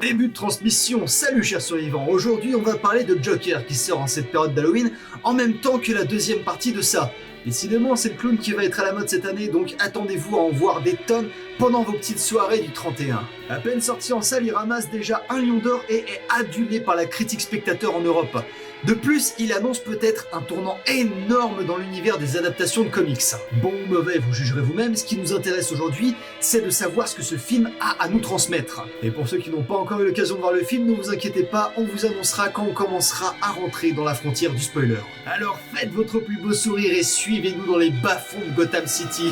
Début de transmission, salut chers survivants, aujourd'hui on va parler de Joker qui sort en cette période d'Halloween en même temps que la deuxième partie de ça. Décidément c'est le clown qui va être à la mode cette année, donc attendez-vous à en voir des tonnes pendant vos petites soirées du 31. À peine sorti en salle, il ramasse déjà 1 lion d'or et est adulé par la critique spectateur en Europe. De plus, il annonce peut-être un tournant énorme dans l'univers des adaptations de comics. Bon ou mauvais, vous jugerez vous-même, ce qui nous intéresse aujourd'hui, c'est de savoir ce que ce film a à nous transmettre. Et pour ceux qui n'ont pas encore eu l'occasion de voir le film, ne vous inquiétez pas, on vous annoncera quand on commencera à rentrer dans la frontière du spoiler. Alors faites votre plus beau sourire et suivez-nous dans les bas-fonds de Gotham City.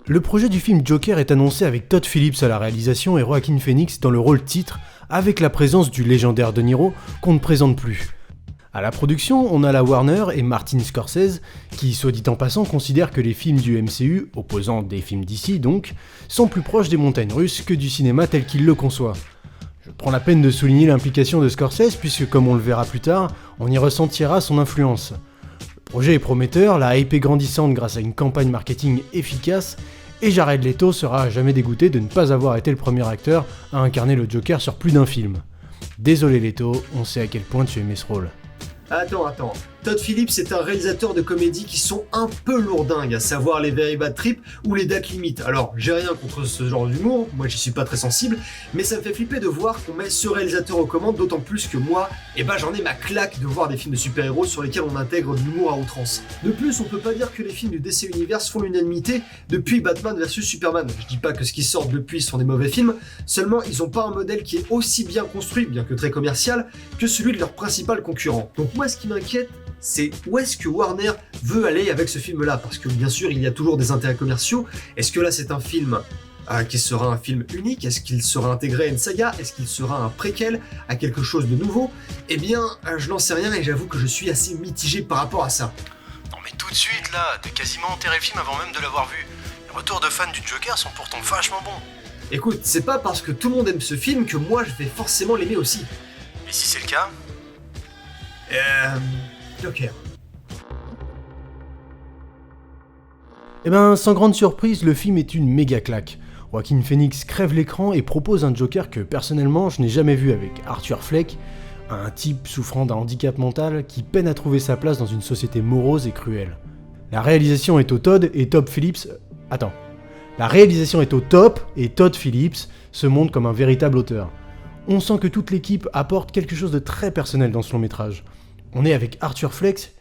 Le projet du film Joker est annoncé avec Todd Phillips à la réalisation et Joaquin Phoenix dans le rôle titre, avec la présence du légendaire De Niro qu'on ne présente plus. À la production, on a la Warner et Martin Scorsese, qui, soit dit en passant, considèrent que les films du MCU, opposant des films d'ici donc, sont plus proches des montagnes russes que du cinéma tel qu'il le conçoit. Je prends la peine de souligner l'implication de Scorsese puisque, comme on le verra plus tard, on y ressentira son influence. Le projet est prometteur, la hype est grandissante grâce à une campagne marketing efficace, et Jared Leto sera à jamais dégoûté de ne pas avoir été le premier acteur à incarner le Joker sur plus d'un film. Désolé Leto, on sait à quel point tu aimais ce rôle. Attends. Todd Phillips est un réalisateur de comédies qui sont un peu lourdingues, à savoir les Very Bad Trip ou les Dark Limit. Alors, j'ai rien contre ce genre d'humour, moi j'y suis pas très sensible, mais ça me fait flipper de voir qu'on met ce réalisateur aux commandes, d'autant plus que moi, j'en ai ma claque de voir des films de super-héros sur lesquels on intègre de l'humour à outrance. De plus, on peut pas dire que les films du DC Universe font l'unanimité depuis Batman vs Superman. Je dis pas que ce qui sort depuis sont des mauvais films, seulement ils ont pas un modèle qui est aussi bien construit, bien que très commercial, que celui de leur principal concurrent. Donc moi ce qui m'inquiète, c'est où est-ce que Warner veut aller avec ce film-là, parce que bien sûr il y a toujours des intérêts commerciaux. Est-ce que là c'est un film qui sera un film unique? Est-ce qu'il sera intégré à une saga? Est-ce qu'il sera un préquel à quelque chose de nouveau? Eh bien, je n'en sais rien et j'avoue que je suis assez mitigé par rapport à ça. Non mais tout de suite là, t'as quasiment enterré le film avant même de l'avoir vu. Les retours de fans du Joker sont pourtant vachement bons. Écoute, c'est pas parce que tout le monde aime ce film que moi je vais forcément l'aimer aussi. Et si c'est le cas? Joker. Eh ben, sans grande surprise, le film est une méga claque. Joaquin Phoenix crève l'écran et propose un Joker que personnellement je n'ai jamais vu avec Arthur Fleck, un type souffrant d'un handicap mental qui peine à trouver sa place dans une société morose et cruelle. La réalisation est au Todd et Todd Phillips... La réalisation est au top et Todd Phillips se montre comme un véritable auteur. On sent que toute l'équipe apporte quelque chose de très personnel dans ce long métrage. On est avec Arthur Fleck...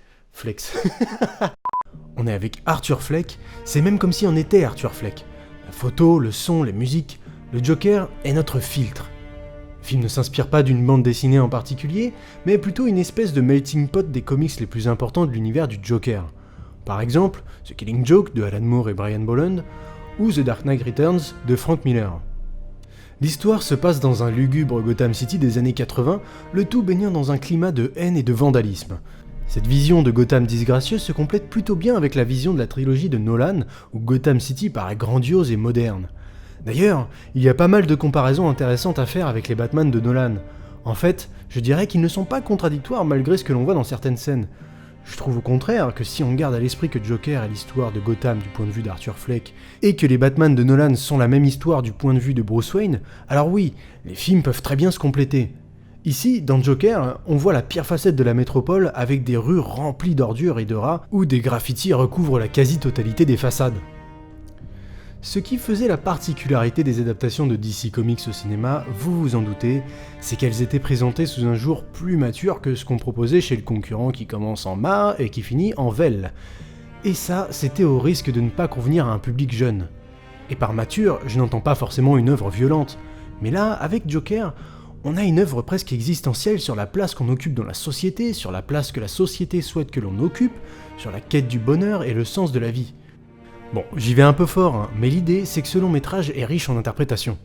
On est avec Arthur Fleck, c'est même comme si on était Arthur Fleck. La photo, le son, les musiques, le Joker est notre filtre. Le film ne s'inspire pas d'une bande dessinée en particulier, mais plutôt une espèce de melting pot des comics les plus importants de l'univers du Joker. Par exemple, The Killing Joke de Alan Moore et Brian Bolland, ou The Dark Knight Returns de Frank Miller. L'histoire se passe dans un lugubre Gotham City des années 80, le tout baignant dans un climat de haine et de vandalisme. Cette vision de Gotham disgracieuse se complète plutôt bien avec la vision de la trilogie de Nolan, où Gotham City paraît grandiose et moderne. D'ailleurs, il y a pas mal de comparaisons intéressantes à faire avec les Batman de Nolan. En fait, je dirais qu'ils ne sont pas contradictoires malgré ce que l'on voit dans certaines scènes. Je trouve au contraire que si on garde à l'esprit que Joker est l'histoire de Gotham du point de vue d'Arthur Fleck, et que les Batman de Nolan sont la même histoire du point de vue de Bruce Wayne, alors oui, les films peuvent très bien se compléter. Ici, dans Joker, on voit la pire facette de la métropole avec des rues remplies d'ordures et de rats, où des graffitis recouvrent la quasi-totalité des façades. Ce qui faisait la particularité des adaptations de DC Comics au cinéma, vous vous en doutez, c'est qu'elles étaient présentées sous un jour plus mature que ce qu'on proposait chez le concurrent qui commence en Ma et qui finit en Vel. Et ça, c'était au risque de ne pas convenir à un public jeune. Et par mature, je n'entends pas forcément une œuvre violente, mais là, avec Joker, on a une œuvre presque existentielle sur la place qu'on occupe dans la société, sur la place que la société souhaite que l'on occupe, sur la quête du bonheur et le sens de la vie. Bon, j'y vais un peu fort, mais l'idée c'est que ce long métrage est riche en interprétations.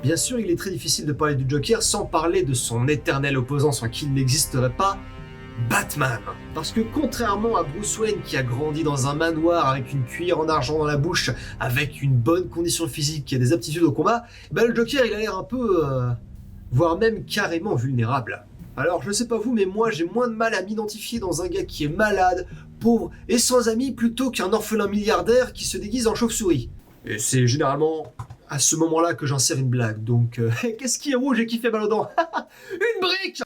Bien sûr, il est très difficile de parler du Joker sans parler de son éternel opposant sans qui il n'existerait pas, Batman. Parce que contrairement à Bruce Wayne qui a grandi dans un manoir avec une cuillère en argent dans la bouche, avec une bonne condition physique et des aptitudes au combat, le Joker il a l'air un peu... voire même carrément vulnérable. Alors je sais pas vous, mais moi j'ai moins de mal à m'identifier dans un gars qui est malade, pauvre et sans amis plutôt qu'un orphelin milliardaire qui se déguise en chauve-souris. Et c'est généralement à ce moment-là que j'insère une blague, donc qu'est-ce qui est rouge et qui fait mal aux dents? Une brique.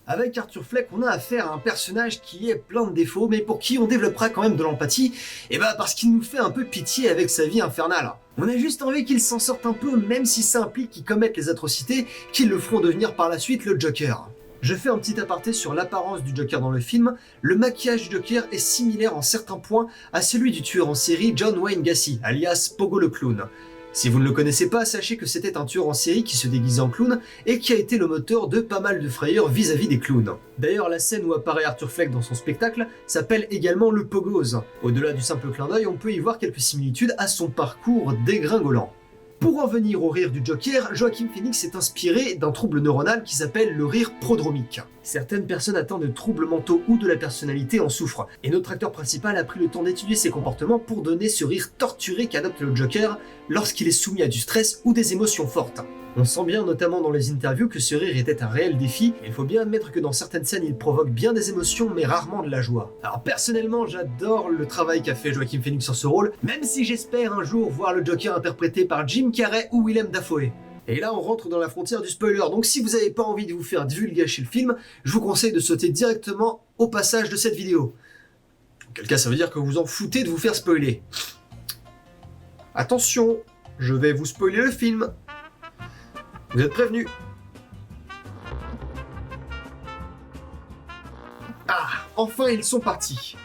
Avec Arthur Fleck, on a affaire à un personnage qui est plein de défauts, mais pour qui on développera quand même de l'empathie, et bah parce qu'il nous fait un peu pitié avec sa vie infernale. On a juste envie qu'il s'en sorte un peu, même si ça implique qu'il commette les atrocités qui le feront devenir par la suite le Joker. Je fais un petit aparté sur l'apparence du Joker dans le film. Le maquillage du Joker est similaire en certains points à celui du tueur en série John Wayne Gacy, alias Pogo le Clown. Si vous ne le connaissez pas, sachez que c'était un tueur en série qui se déguisait en clown et qui a été le moteur de pas mal de frayeurs vis-à-vis des clowns. D'ailleurs, la scène où apparaît Arthur Fleck dans son spectacle s'appelle également le Pogose. Au-delà du simple clin d'œil, on peut y voir quelques similitudes à son parcours dégringolant. Pour en venir au rire du Joker, Joaquin Phoenix s'est inspiré d'un trouble neuronal qui s'appelle le rire prodromique. Certaines personnes atteintes de troubles mentaux ou de la personnalité en souffrent, et notre acteur principal a pris le temps d'étudier ses comportements pour donner ce rire torturé qu'adopte le Joker lorsqu'il est soumis à du stress ou des émotions fortes. On sent bien, notamment dans les interviews, que ce rire était un réel défi, et il faut bien admettre que dans certaines scènes il provoque bien des émotions, mais rarement de la joie. Alors personnellement, j'adore le travail qu'a fait Joaquin Phoenix sur ce rôle, même si j'espère un jour voir le Joker interprété par Jim Carrey ou Willem Dafoe. Et là on rentre dans la frontière du spoiler, donc si vous n'avez pas envie de vous faire divulgacher le film, je vous conseille de sauter directement au passage de cette vidéo. En quel cas ça veut dire que vous en foutez de vous faire spoiler. Attention, je vais vous spoiler le film. Vous êtes prévenus. Ah, enfin ils sont partis.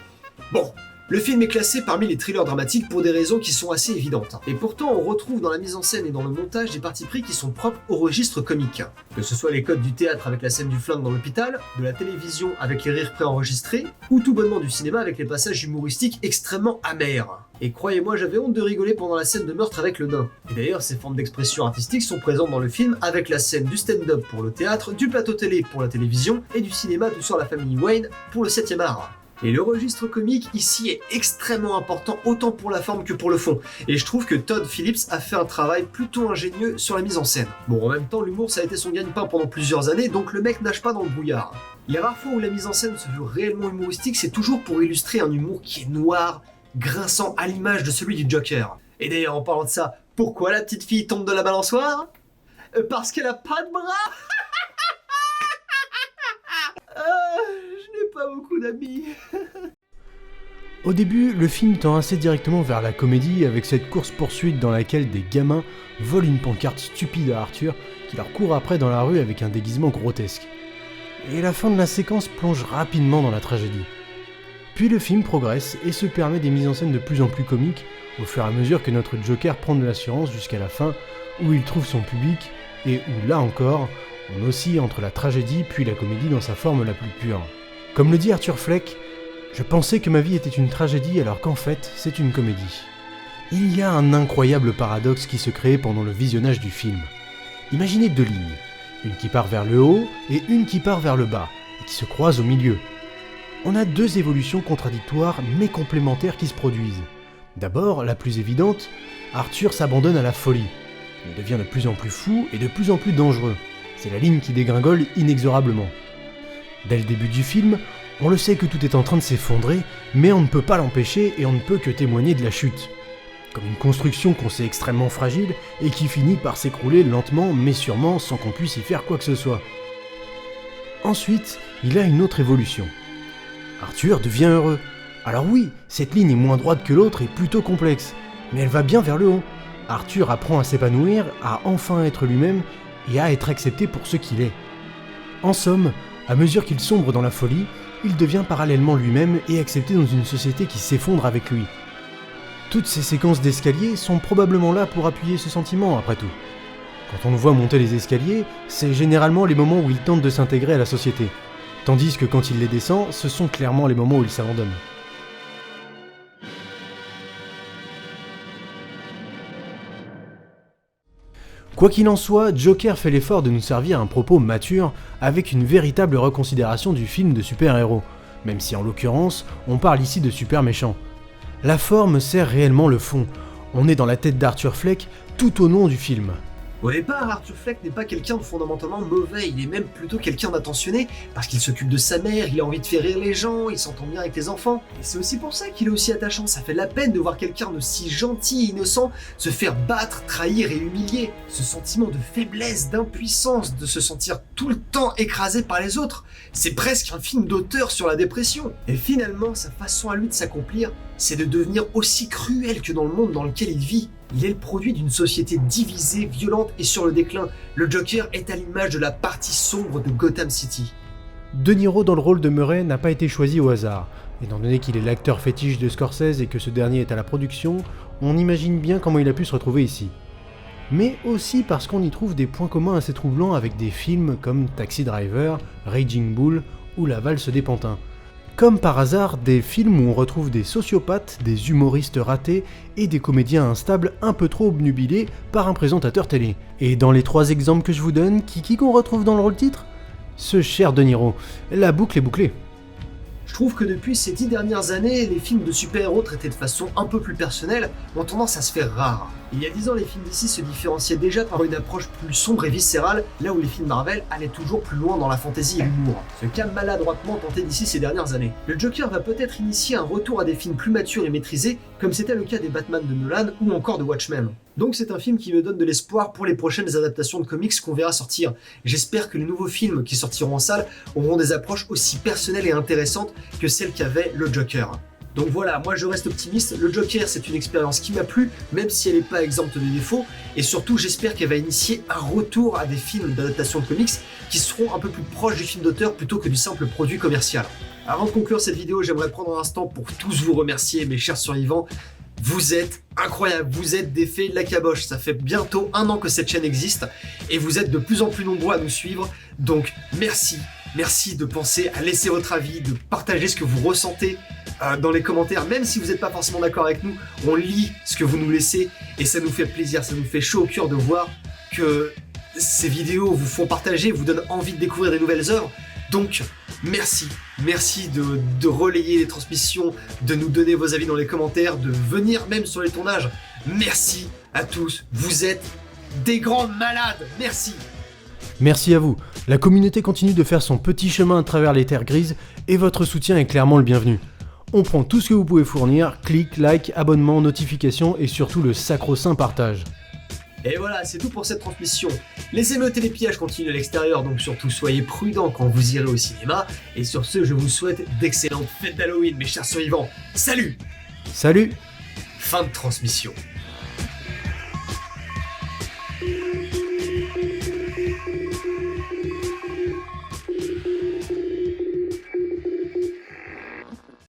Bon, le film est classé parmi les thrillers dramatiques pour des raisons qui sont assez évidentes. Et pourtant, on retrouve dans la mise en scène et dans le montage des partis pris qui sont propres au registre comique. Que ce soit les codes du théâtre avec la scène du flingue dans l'hôpital, de la télévision avec les rires préenregistrés, ou tout bonnement du cinéma avec les passages humoristiques extrêmement amers. Et croyez-moi, j'avais honte de rigoler pendant la scène de meurtre avec le nain. Et d'ailleurs, ces formes d'expression artistique sont présentes dans le film avec la scène du stand-up pour le théâtre, du plateau télé pour la télévision, et du cinéma tout sur la famille Wayne pour le 7e art. Et le registre comique ici est extrêmement important autant pour la forme que pour le fond. Et je trouve que Todd Phillips a fait un travail plutôt ingénieux sur la mise en scène. Bon, en même temps, l'humour ça a été son gagne-pain pendant plusieurs années, donc le mec nage pas dans le brouillard. Les rares fois où la mise en scène se veut réellement humoristique, c'est toujours pour illustrer un humour qui est noir, grinçant à l'image de celui du Joker. Et d'ailleurs, en parlant de ça, pourquoi la petite fille tombe de la balançoire? Parce qu'elle a pas de bras. Je n'ai pas beaucoup d'amis. Au début, le film tend assez directement vers la comédie avec cette course-poursuite dans laquelle des gamins volent une pancarte stupide à Arthur qui leur court après dans la rue avec un déguisement grotesque. Et la fin de la séquence plonge rapidement dans la tragédie. Puis le film progresse et se permet des mises en scène de plus en plus comiques au fur et à mesure que notre Joker prend de l'assurance jusqu'à la fin où il trouve son public et où, là encore, on oscille entre la tragédie puis la comédie dans sa forme la plus pure. Comme le dit Arthur Fleck, je pensais que ma vie était une tragédie alors qu'en fait, c'est une comédie. Il y a un incroyable paradoxe qui se crée pendant le visionnage du film. Imaginez deux lignes, une qui part vers le haut et une qui part vers le bas, et qui se croisent au milieu. On a deux évolutions contradictoires mais complémentaires qui se produisent. D'abord, la plus évidente, Arthur s'abandonne à la folie. Il devient de plus en plus fou et de plus en plus dangereux. C'est la ligne qui dégringole inexorablement. Dès le début du film, on le sait que tout est en train de s'effondrer, mais on ne peut pas l'empêcher et on ne peut que témoigner de la chute. Comme une construction qu'on sait extrêmement fragile et qui finit par s'écrouler lentement mais sûrement sans qu'on puisse y faire quoi que ce soit. Ensuite, il a une autre évolution. Arthur devient heureux. Alors oui, cette ligne est moins droite que l'autre et plutôt complexe, mais elle va bien vers le haut. Arthur apprend à s'épanouir, à enfin être lui-même et à être accepté pour ce qu'il est. En somme, à mesure qu'il sombre dans la folie, il devient parallèlement lui-même et accepté dans une société qui s'effondre avec lui. Toutes ces séquences d'escalier sont probablement là pour appuyer ce sentiment, après tout. Quand on le voit monter les escaliers, c'est généralement les moments où il tente de s'intégrer à la société, tandis que quand il les descend, ce sont clairement les moments où il s'abandonne. Quoi qu'il en soit, Joker fait l'effort de nous servir un propos mature avec une véritable reconsidération du film de super-héros, même si en l'occurrence, on parle ici de super méchants. La forme sert réellement le fond, on est dans la tête d'Arthur Fleck tout au long du film. Au départ, Arthur Fleck n'est pas quelqu'un de fondamentalement mauvais, il est même plutôt quelqu'un d'attentionné, parce qu'il s'occupe de sa mère, il a envie de faire rire les gens, il s'entend bien avec les enfants, et c'est aussi pour ça qu'il est aussi attachant, ça fait de la peine de voir quelqu'un de si gentil et innocent se faire battre, trahir et humilier. Ce sentiment de faiblesse, d'impuissance, de se sentir tout le temps écrasé par les autres, c'est presque un film d'auteur sur la dépression. Et finalement, sa façon à lui de s'accomplir, c'est de devenir aussi cruel que dans le monde dans lequel il vit. Il est le produit d'une société divisée, violente et sur le déclin. Le Joker est à l'image de la partie sombre de Gotham City. De Niro dans le rôle de Murray n'a pas été choisi au hasard. Étant donné qu'il est l'acteur fétiche de Scorsese et que ce dernier est à la production, on imagine bien comment il a pu se retrouver ici. Mais aussi parce qu'on y trouve des points communs assez troublants avec des films comme Taxi Driver, Raging Bull ou La Valse des Pantins. Comme par hasard, des films où on retrouve des sociopathes, des humoristes ratés et des comédiens instables un peu trop obnubilés par un présentateur télé. Et dans les 3 exemples que je vous donne, qui qu'on retrouve dans le rôle titre ? Ce cher De Niro. La boucle est bouclée. Je trouve que depuis ces 10 dernières années, les films de super-héros traités de façon un peu plus personnelle ont tendance à se faire rares. Il y a 10 ans, les films d'ici se différenciaient déjà par une approche plus sombre et viscérale, là où les films Marvel allaient toujours plus loin dans la fantaisie et l'humour. Ce qu'a maladroitement tenté d'ici ces dernières années. Le Joker va peut-être initier un retour à des films plus matures et maîtrisés, comme c'était le cas des Batman de Nolan ou encore de Watchmen. Donc c'est un film qui me donne de l'espoir pour les prochaines adaptations de comics qu'on verra sortir. J'espère que les nouveaux films qui sortiront en salle auront des approches aussi personnelles et intéressantes que celles qu'avait le Joker. Donc voilà, moi je reste optimiste, le Joker c'est une expérience qui m'a plu, même si elle n'est pas exempte de défauts, et surtout j'espère qu'elle va initier un retour à des films d'adaptation de comics qui seront un peu plus proches du film d'auteur plutôt que du simple produit commercial. Avant de conclure cette vidéo, j'aimerais prendre un instant pour tous vous remercier, mes chers survivants. Vous êtes incroyables, vous êtes des fées de la caboche, ça fait bientôt 1 an que cette chaîne existe, et vous êtes de plus en plus nombreux à nous suivre, donc merci. Merci de penser à laisser votre avis, de partager ce que vous ressentez dans les commentaires, même si vous n'êtes pas forcément d'accord avec nous, on lit ce que vous nous laissez et ça nous fait plaisir, ça nous fait chaud au cœur de voir que ces vidéos vous font partager, vous donnent envie de découvrir des nouvelles œuvres. Donc merci de relayer les transmissions, de nous donner vos avis dans les commentaires, de venir même sur les tournages. Merci à tous, vous êtes des grands malades, merci. Merci à vous, la communauté continue de faire son petit chemin à travers les terres grises et votre soutien est clairement le bienvenu. On prend tout ce que vous pouvez fournir, clic, like, abonnement, notification et surtout le sacro-saint partage. Et voilà, c'est tout pour cette transmission. Les émeutes et les pillages continuent à l'extérieur, donc surtout soyez prudents quand vous irez au cinéma. Et sur ce, je vous souhaite d'excellentes fêtes d'Halloween, mes chers survivants. Salut! Salut! Fin de transmission.